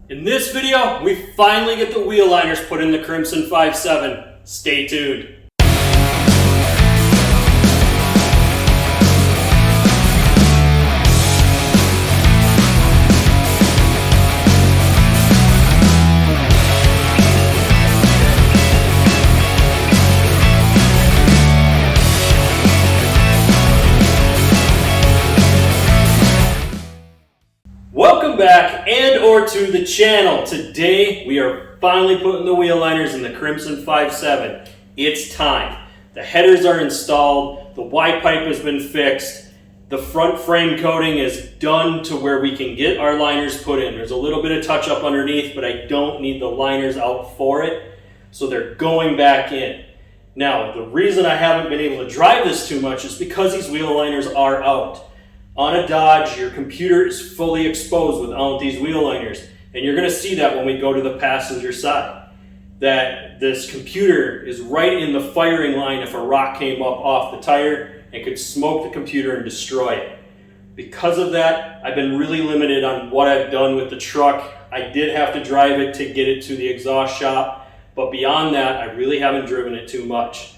In this video, we finally get the wheel liners put in the Crimson 5.7. Stay tuned. Welcome back and/or to the channel. Today we are finally putting the wheel liners in the Crimson 5.7. It's time. The headers are installed, the Y pipe has been fixed, the front frame coating is done to where we can get our liners put in. There's a little bit of touch up underneath, but I don't need the liners out for it, so they're going back in. Now, the reason I haven't been able to drive this too much is because these wheel liners are out. On a Dodge, your computer is fully exposed without these wheel liners. And you're going to see that when we go to the passenger side. That this computer is right in the firing line if a rock came up off the tire and could smoke the computer and destroy it. Because of that, I've been really limited on what I've done with the truck. I did have to drive it to get it to the exhaust shop. But beyond that, I really haven't driven it too much.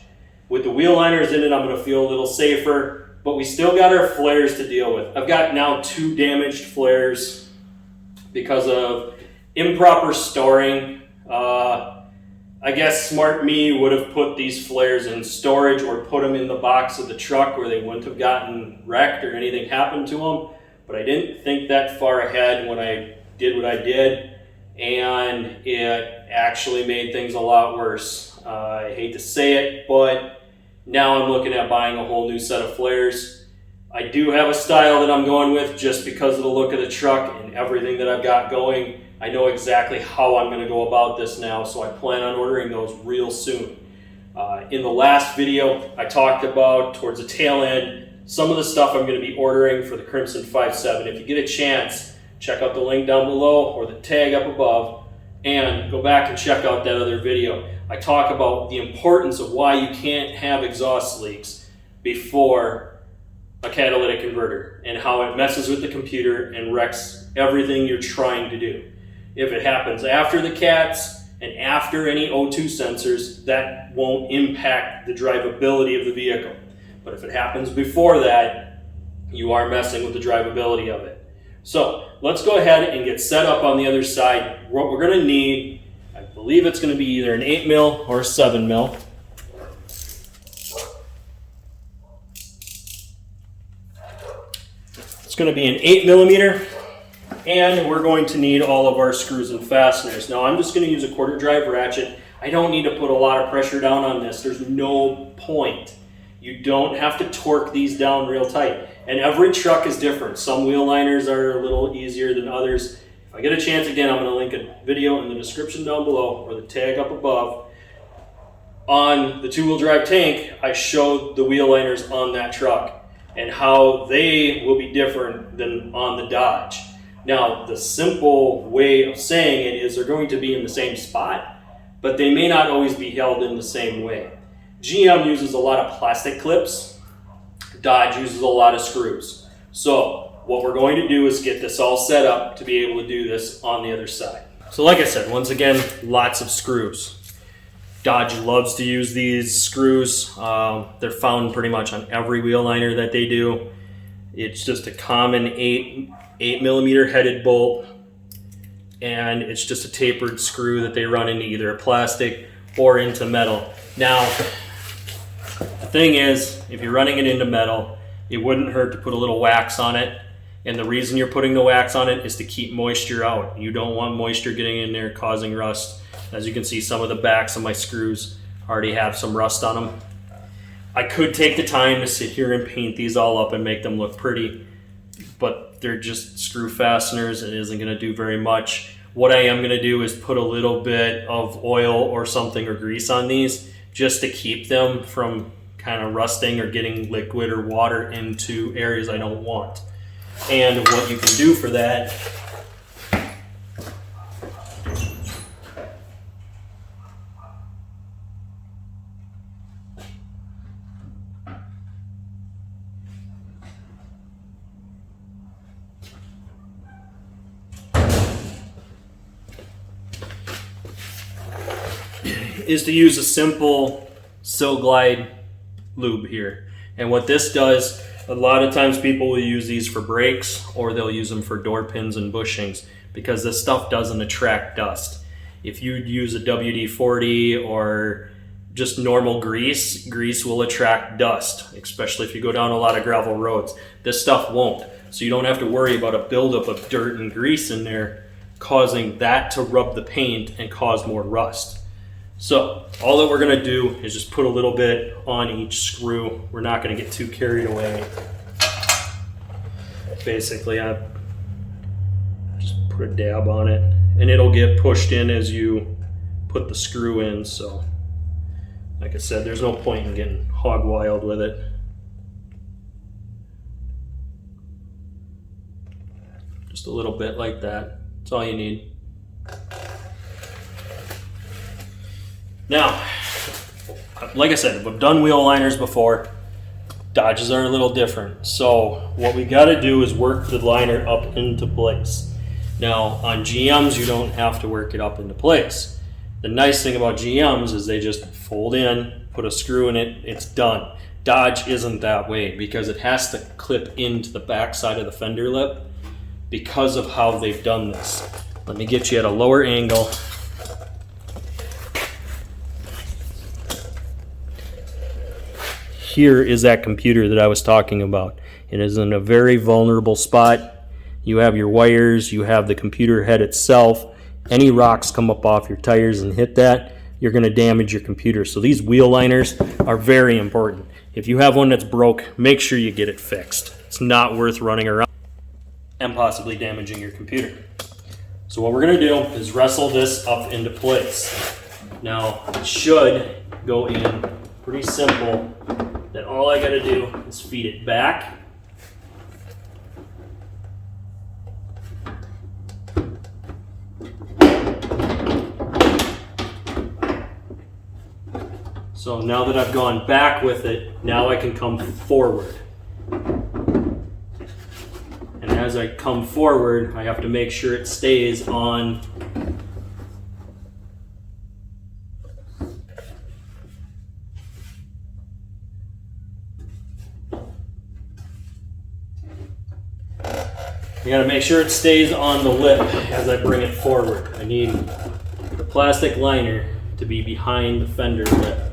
With the wheel liners in it, I'm going to feel a little safer. But we still got our flares to deal with. I've got now 2 damaged flares because of improper storing. I guess smart me would have put these flares in storage or put them in the box of the truck where they wouldn't have gotten wrecked or anything happened to them. But I didn't think that far ahead when I did what I did, and it actually made things a lot worse. I hate to say it, but now I'm looking at buying a whole new set of flares. I do have a style that I'm going with just because of the look of the truck and everything that I've got going. I know exactly how I'm going to go about this now, so I plan on ordering those real soon. In the last video, I talked about, towards the tail end, some of the stuff I'm going to be ordering for the Crimson 5.7. If you get a chance, check out the link down below or the tag up above, and go back and check out that other video. I talk about the importance of why you can't have exhaust leaks before a catalytic converter and how it messes with the computer and wrecks everything you're trying to do. If it happens after the cats and after any O2 sensors, that won't impact the drivability of the vehicle. But if it happens before that, you are messing with the drivability of it. So let's go ahead and get set up on the other side. What we're going to need, I believe it's going to be either an 8 mil or a 7 mil. It's going to be an 8 millimeter, and we're going to need all of our screws and fasteners. Now I'm just going to use a 1/4 drive ratchet. I don't need to put a lot of pressure down on this. There's no point. You don't have to torque these down real tight. And every truck is different. Some wheel liners are a little easier than others. If I get a chance again, I'm going to link a video in the description down below or the tag up above. On the 2-wheel drive tank, I showed the wheel liners on that truck and how they will be different than on the Dodge. Now, the simple way of saying it is they're going to be in the same spot, but they may not always be held in the same way. GM uses a lot of plastic clips. Dodge uses a lot of screws. So what we're going to do is get this all set up to be able to do this on the other side. So like I said, once again, lots of screws. Dodge loves to use these screws. They're found pretty much on every wheel liner that they do. It's just a common 8 millimeter headed bolt, and it's just a tapered screw that they run into either a plastic or into metal. Now, the thing is, if you're running it into metal, it wouldn't hurt to put a little wax on it. And the reason you're putting the wax on it is to keep moisture out. You don't want moisture getting in there causing rust. As you can see, some of the backs of my screws already have some rust on them. I could take the time to sit here and paint these all up and make them look pretty, but they're just screw fasteners. It isn't going to do very much. What I am going to do is put a little bit of oil or something or grease on these, just to keep them from kind of rusting or getting liquid or water into areas I don't want. And what you can do for that is to use a simple Sil Glide lube here. And what this does, a lot of times people will use these for brakes, or they'll use them for door pins and bushings, because this stuff doesn't attract dust. If you use a WD-40 or just normal grease will attract dust, especially if you go down a lot of gravel roads. This stuff won't. So you don't have to worry about a buildup of dirt and grease in there causing that to rub the paint and cause more rust. So all that we're gonna do is just put a little bit on each screw. We're not gonna get too carried away. Basically, I just put a dab on it, and it'll get pushed in as you put the screw in. So like I said, there's no point in getting hog wild with it. Just a little bit like that. That's all you need. Now, like I said, I've done wheel liners before. Dodges are a little different. So what we got to do is work the liner up into place. Now, on GMs, you don't have to work it up into place. The nice thing about GMs is they just fold in, put a screw in it, it's done. Dodge isn't that way because it has to clip into the back side of the fender lip because of how they've done this. Let me get you at a lower angle. Here is that computer that I was talking about. It is in a very vulnerable spot. You have your wires, you have the computer head itself. Any rocks come up off your tires and hit that, you're going to damage your computer. So these wheel liners are very important. If you have one that's broke, make sure you get it fixed. It's not worth running around and possibly damaging your computer. So what we're going to do is wrestle this up into place. Now, it should go in pretty simple. That all I got to do is feed it back. So now that I've gone back with it, now I can come forward. And as I come forward, I have to make sure it stays on you gotta make sure it stays on the lip as I bring it forward. I need the plastic liner to be behind the fender lip.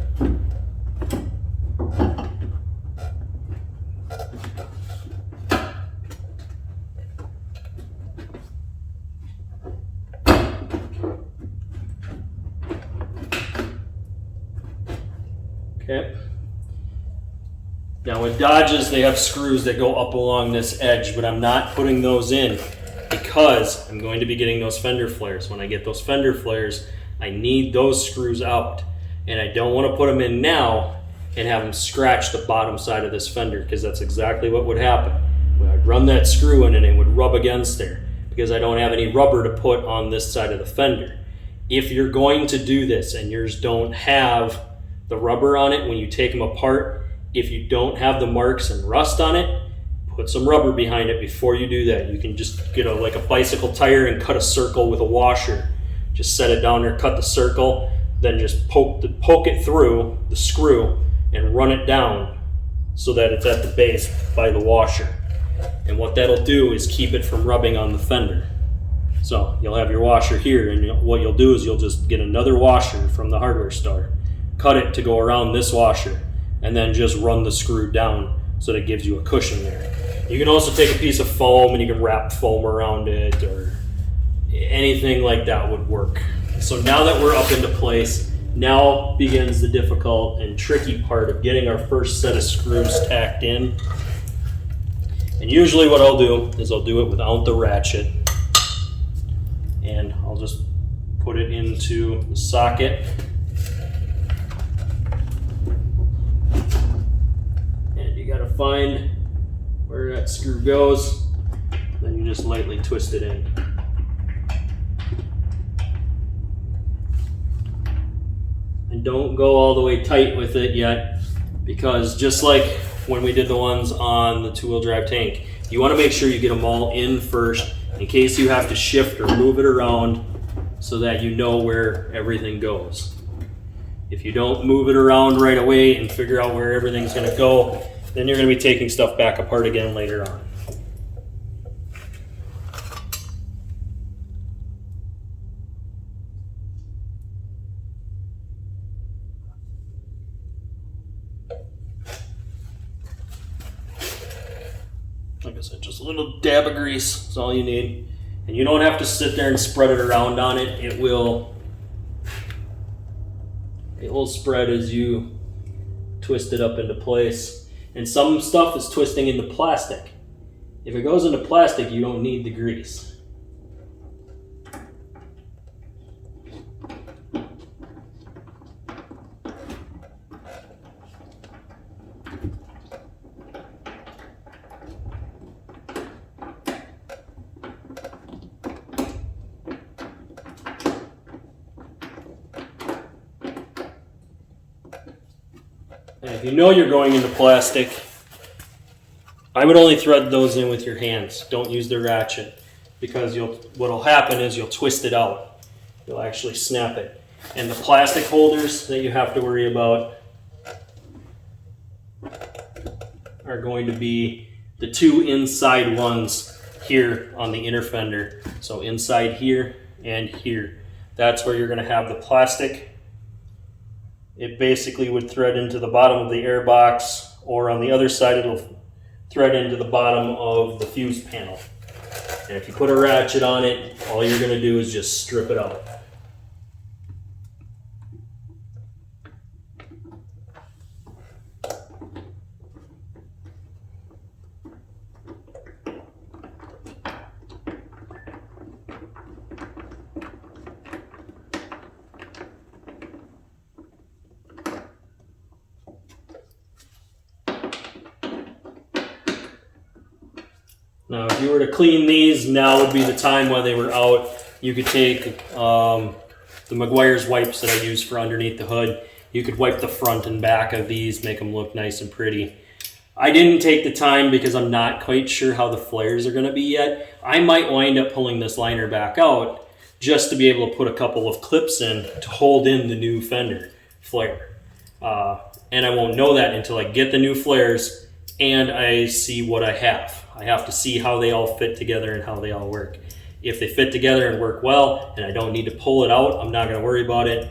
Okay. Now with Dodges, they have screws that go up along this edge, but I'm not putting those in because I'm going to be getting those fender flares. When I get those fender flares, I need those screws out. And I don't want to put them in now and have them scratch the bottom side of this fender, because that's exactly what would happen. When I'd run that screw in and it would rub against there because I don't have any rubber to put on this side of the fender. If you're going to do this and yours don't have the rubber on it when you take them apart, if you don't have the marks and rust on it, put some rubber behind it before you do that. You can just get like a bicycle tire and cut a circle with a washer. Just set it down there, cut the circle, then just poke it through the screw and run it down so that it's at the base by the washer. And what that'll do is keep it from rubbing on the fender. So you'll have your washer here, and what you'll do is you'll just get another washer from the hardware store, cut it to go around this washer, and then just run the screw down so that it gives you a cushion there. You can also take a piece of foam and you can wrap foam around it, or anything like that would work. So now that we're up into place, now begins the difficult and tricky part of getting our first set of screws tacked in. And usually what I'll do is I'll do it without the ratchet, and I'll just put it into the socket. And you gotta find where that screw goes, then you just lightly twist it in. And don't go all the way tight with it yet, because just like when we did the ones on the two-wheel drive tank, you want to make sure you get them all in first in case you have to shift or move it around so that you know where everything goes. If you don't move it around right away and figure out where everything's going to go, then you're going to be taking stuff back apart again later on. Like I said, just a little dab of grease is all you need. And you don't have to sit there and spread it around on it. It will spread as you twist it up into place. And some stuff is twisting into plastic. If it goes into plastic, you don't need the grease. And if you know you're going into plastic, I would only thread those in with your hands. Don't use the ratchet, because what'll happen is you'll twist it out. You'll actually snap it. And the plastic holders that you have to worry about are going to be the two inside ones here on the inner fender. So inside here and here. That's where you're going to have the plastic. It basically would thread into the bottom of the air box, or on the other side it'll thread into the bottom of the fuse panel. And if you put a ratchet on it, all you're going to do is just strip it out. Now, if you were to clean these, now would be the time while they were out. You could take the Meguiar's wipes that I use for underneath the hood. You could wipe the front and back of these, make them look nice and pretty. I didn't take the time because I'm not quite sure how the flares are going to be yet. I might wind up pulling this liner back out just to be able to put a couple of clips in to hold in the new fender flare. And I won't know that until I get the new flares and I see what I have. I have to see how they all fit together and how they all work. If they fit together and work well and I don't need to pull it out, I'm not going to worry about it.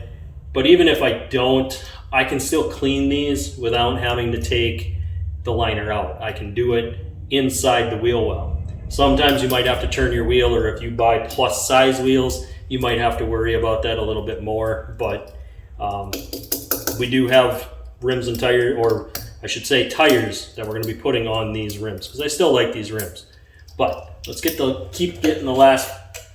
But even if I don't, I can still clean these without having to take the liner out. I can do it inside the wheel well. Sometimes you might have to turn your wheel, or if you buy plus size wheels, you might have to worry about that a little bit more. But we do have rims and tires, or I should say tires, that we're going to be putting on these rims, because I still like these rims. But let's keep getting the last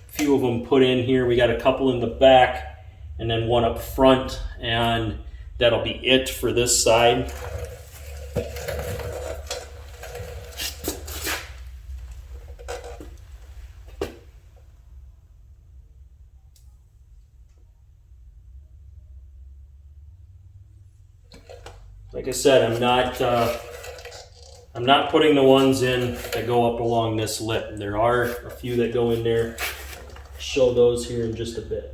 few of them put in here. We got a couple in the back and then one up front, and that'll be it for this side. Like I said, I'm not putting the ones in that go up along this lip. There are a few that go in there. I'll show those here in just a bit.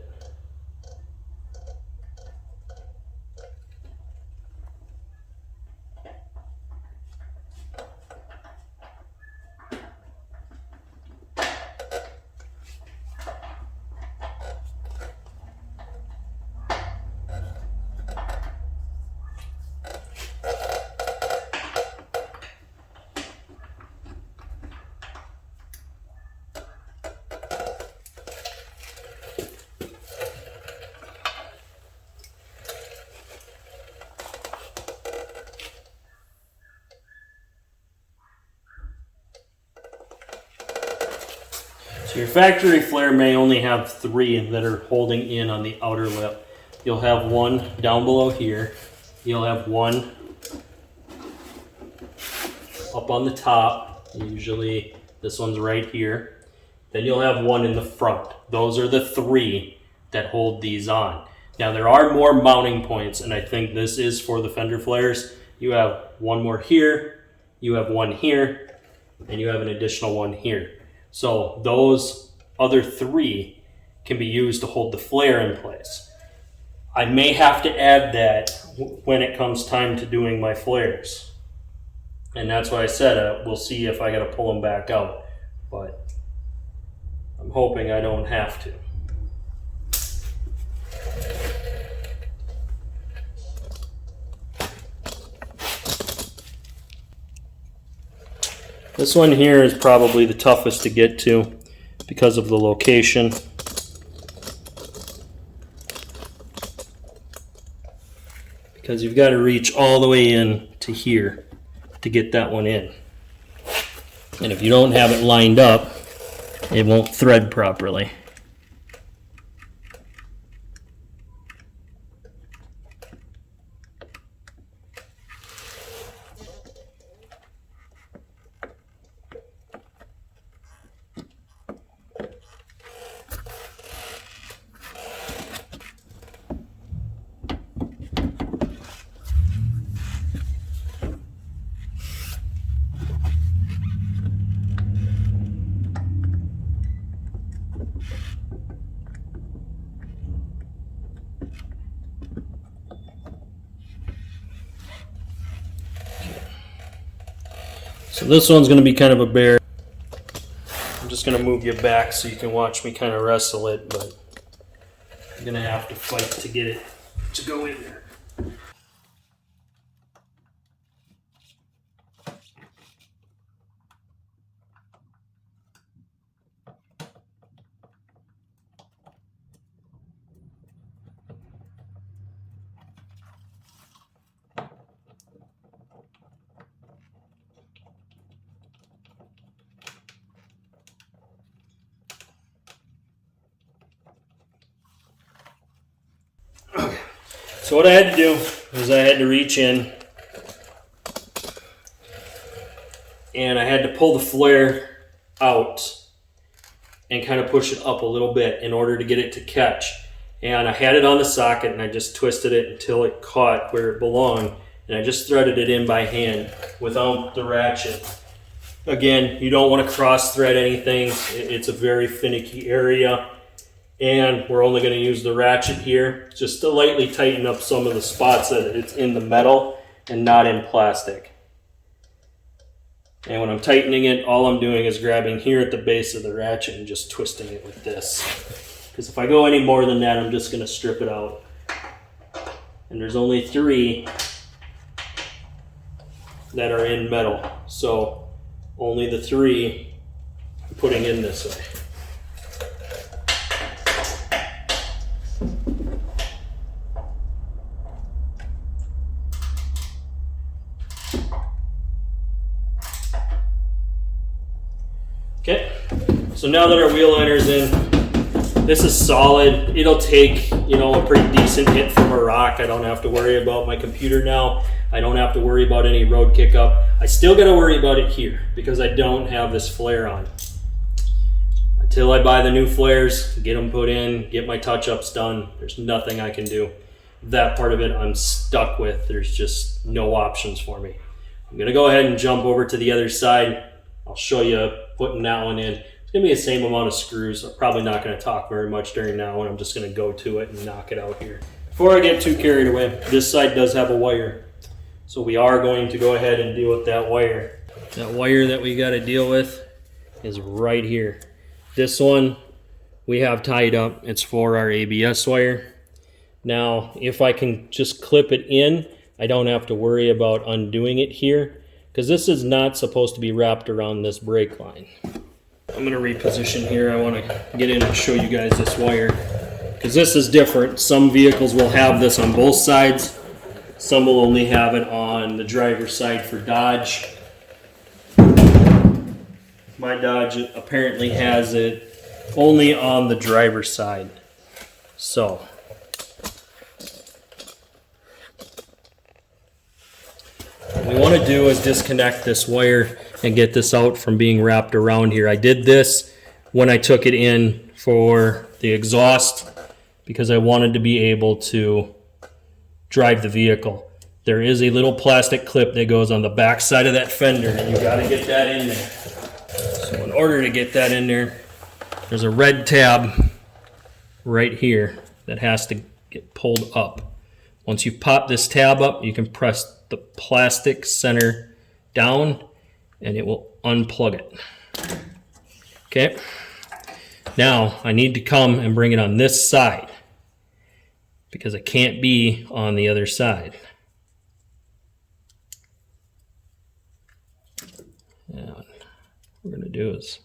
So your factory flare may only have 3 that are holding in on the outer lip. You'll have one down below here. You'll have one up on the top. Usually this one's right here. Then you'll have one in the front. Those are the 3 that hold these on. Now there are more mounting points, and I think this is for the fender flares. You have one more here, you have one here, and you have an additional one here. So those other 3 can be used to hold the flare in place. I may have to add that when it comes time to doing my flares. And that's why I said we'll see if I got to pull them back out. But I'm hoping I don't have to. This one here is probably the toughest to get to because of the location. Because you've got to reach all the way in to here to get that one in. And if you don't have it lined up, it won't thread properly. So this one's going to be kind of a bear. I'm just going to move you back so you can watch me kind of wrestle it, but I'm going to have to fight to get it to go in there. So what I had to do is I had to reach in and I had to pull the flare out and kind of push it up a little bit in order to get it to catch. And I had it on the socket and I just twisted it until it caught where it belonged, and I just threaded it in by hand without the ratchet. Again, you don't want to cross thread anything. It's a very finicky area. And we're only going to use the ratchet here just to lightly tighten up some of the spots that it's in the metal and not in plastic. And when I'm tightening it, all I'm doing is grabbing here at the base of the ratchet and just twisting it with this. Because if I go any more than that, I'm just going to strip it out. And there's only 3 that are in metal. So only the 3 I'm putting in this way. Okay, so now that our wheel liner is in, this is solid. It'll take, a pretty decent hit from a rock. I don't have to worry about my computer now. I don't have to worry about any road kick up. I still got to worry about it here because I don't have this flare on. Until I buy the new flares, get them put in, get my touch-ups done, there's nothing I can do. That part of it I'm stuck with. There's just no options for me. I'm going to go ahead and jump over to the other side. I'll show you putting that one in. It's going to be the same amount of screws. I'm probably not going to talk very much during that one. I'm just going to go to it and knock it out here. Before I get too carried away, this side does have a wire. So we are going to go ahead and deal with that wire. That wire that we got to deal with is right here. This one we have tied up. It's for our ABS wire. Now, if I can just clip it in, I don't have to worry about undoing it here, because this is not supposed to be wrapped around this brake line. I'm going to reposition here. I want to get in and show you guys this wire, because this is different. Some vehicles will have this on both sides. Some will only have it on the driver's side for Dodge. My Dodge apparently has it only on the driver's side. So what we want to do is disconnect this wire and get this out from being wrapped around here. I did this when I took it in for the exhaust because I wanted to be able to drive the vehicle. There is a little plastic clip that goes on the back side of that fender, and you got to get that in there. So in order to get that in there, there's a red tab right here that has to get pulled up. Once you pop this tab up, you can press the plastic center down and it will unplug it. Okay. Now I need to come and bring it on this side because it can't be on the other side. And what we're going to do is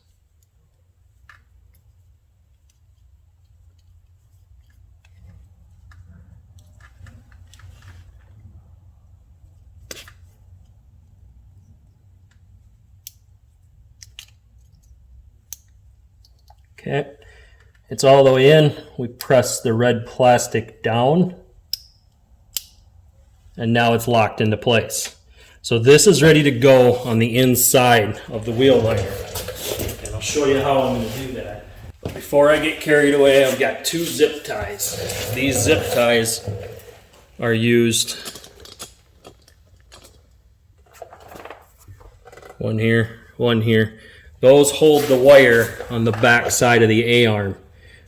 okay, it's all the way in. We press the red plastic down and now it's locked into place. So this is ready to go on the inside of the wheel liner. And I'll show you how I'm going to do that. But before I get carried away, I've got 2 zip ties. These zip ties are used, one here, one here. Those hold the wire on the back side of the A-arm.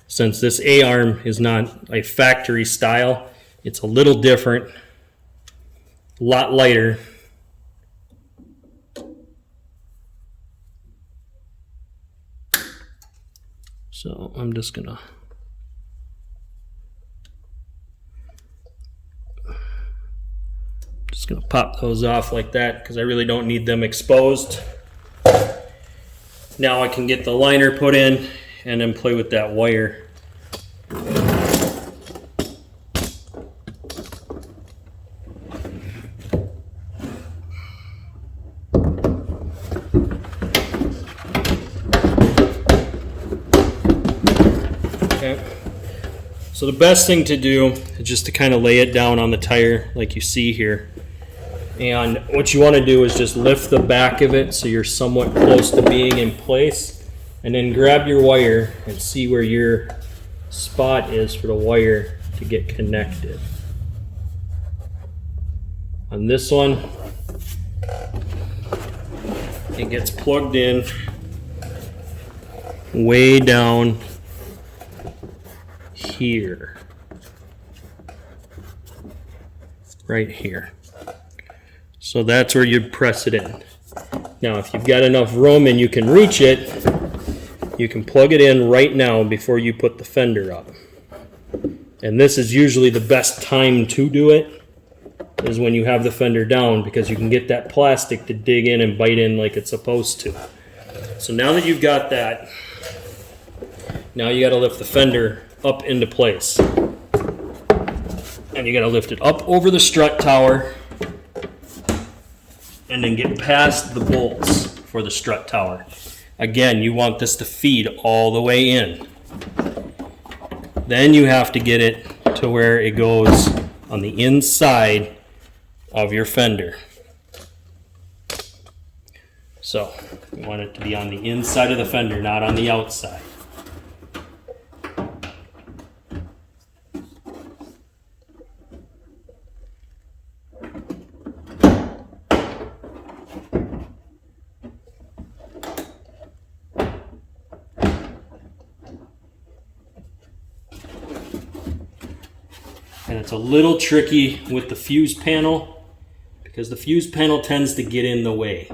Since this A-arm is not a factory style, it's a little different, a lot lighter. So I'm just gonna pop those off like that because I really don't need them exposed. Now I can get the liner put in and then play with that wire. Okay. So the best thing to do is just to kind of lay it down on the tire like you see here. And what you want to do is just lift the back of it so you're somewhat close to being in place. And then grab your wire and see where your spot is for the wire to get connected. On this one, it gets plugged in way down here. Right here. So that's where you press it in. Now if you've got enough room and you can reach it, you can plug it in right now before you put the fender up. And this is usually the best time to do it, is when you have the fender down, because you can get that plastic to dig in and bite in like it's supposed to. So now that you've got that, now you got to lift the fender up into place. And you got to lift it up over the strut tower and then get past the bolts for the strut tower. Again, you want this to feed all the way in. Then you have to get it to where it goes on the inside of your fender. So you want it to be on the inside of the fender, not on the outside. And it's a little tricky with the fuse panel because the fuse panel tends to get in the way.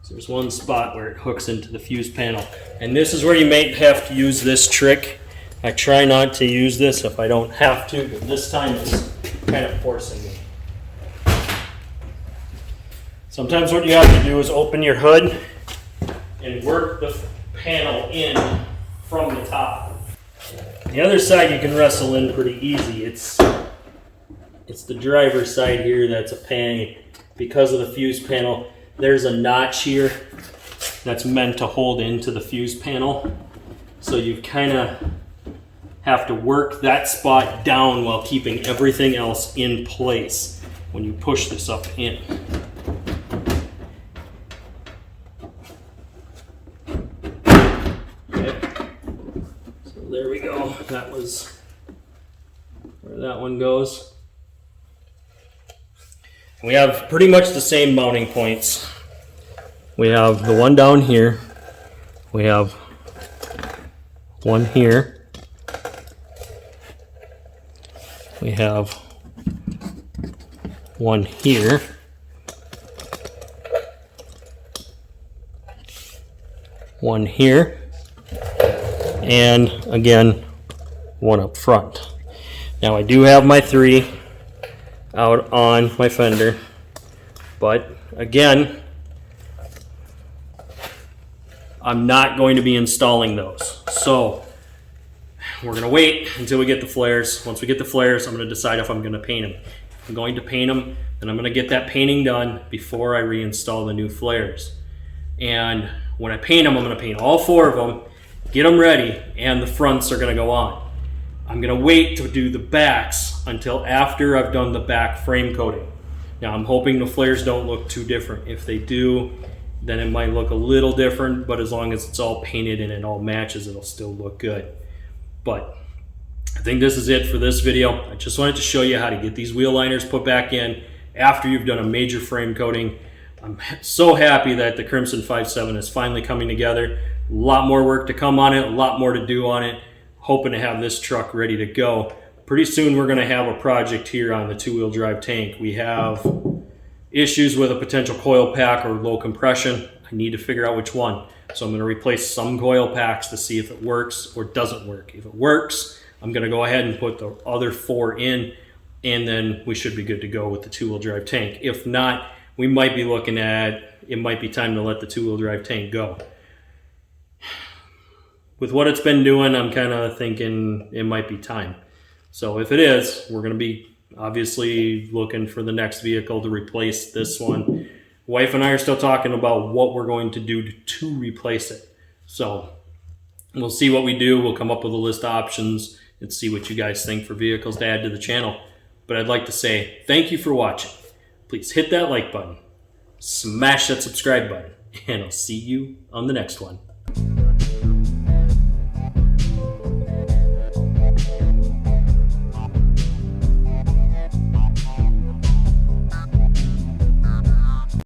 So there's one spot where it hooks into the fuse panel. And this is where you may have to use this trick. I try not to use this if I don't have to, but this time it's kind of forcing me. Sometimes what you have to do is open your hood and work the panel in from the top. The other side you can wrestle in pretty easy. It's the driver's side here that's a pain because of the fuse panel. There's a notch here that's meant to hold into the fuse panel. So you kind of have to work that spot down while keeping everything else in place when you push this up in. There we go. That was where that one goes. We have pretty much the same mounting points. We have the one down here. We have one here. We have one here. One here. And again, one up front. Now I do have my 3 out on my fender, but again, I'm not going to be installing those. So we're going to wait until we get the flares. Once we get the flares, I'm going to decide if I'm going to paint them. If I'm going to paint them, then I'm going to get that painting done before I reinstall the new flares. And when I paint them, I'm going to paint all 4 of them, get them ready, and the fronts are going to go on. I'm going to wait to do the backs until after I've done the back frame coating. Now I'm hoping the flares don't look too different. If they do, then it might look a little different, but as long as it's all painted and it all matches, it'll still look good. But I think this is it for this video. I just wanted to show you how to get these wheel liners put back in after you've done a major frame coating. I'm so happy that the Crimson 5.7 is finally coming together. A lot more work to come on it, a lot more to do on it. Hoping to have this truck ready to go. Pretty soon we're going to have a project here on the 2-wheel drive tank. We have issues with a potential coil pack or low compression. I need to figure out which one. So I'm going to replace some coil packs to see if it works or doesn't work. If it works, I'm going to go ahead and put the other 4 in, and then we should be good to go with the 2-wheel drive tank. If not, we might be looking at, it might be time to let the 2-wheel drive tank go. With what it's been doing, I'm kind of thinking it might be time. So if it is, we're going to be obviously looking for the next vehicle to replace this one. Wife and I are still talking about what we're going to do to replace it. So we'll see what we do. We'll come up with a list of options and see what you guys think for vehicles to add to the channel. But I'd like to say thank you for watching. Please hit that like button, smash that subscribe button, and I'll see you on the next one.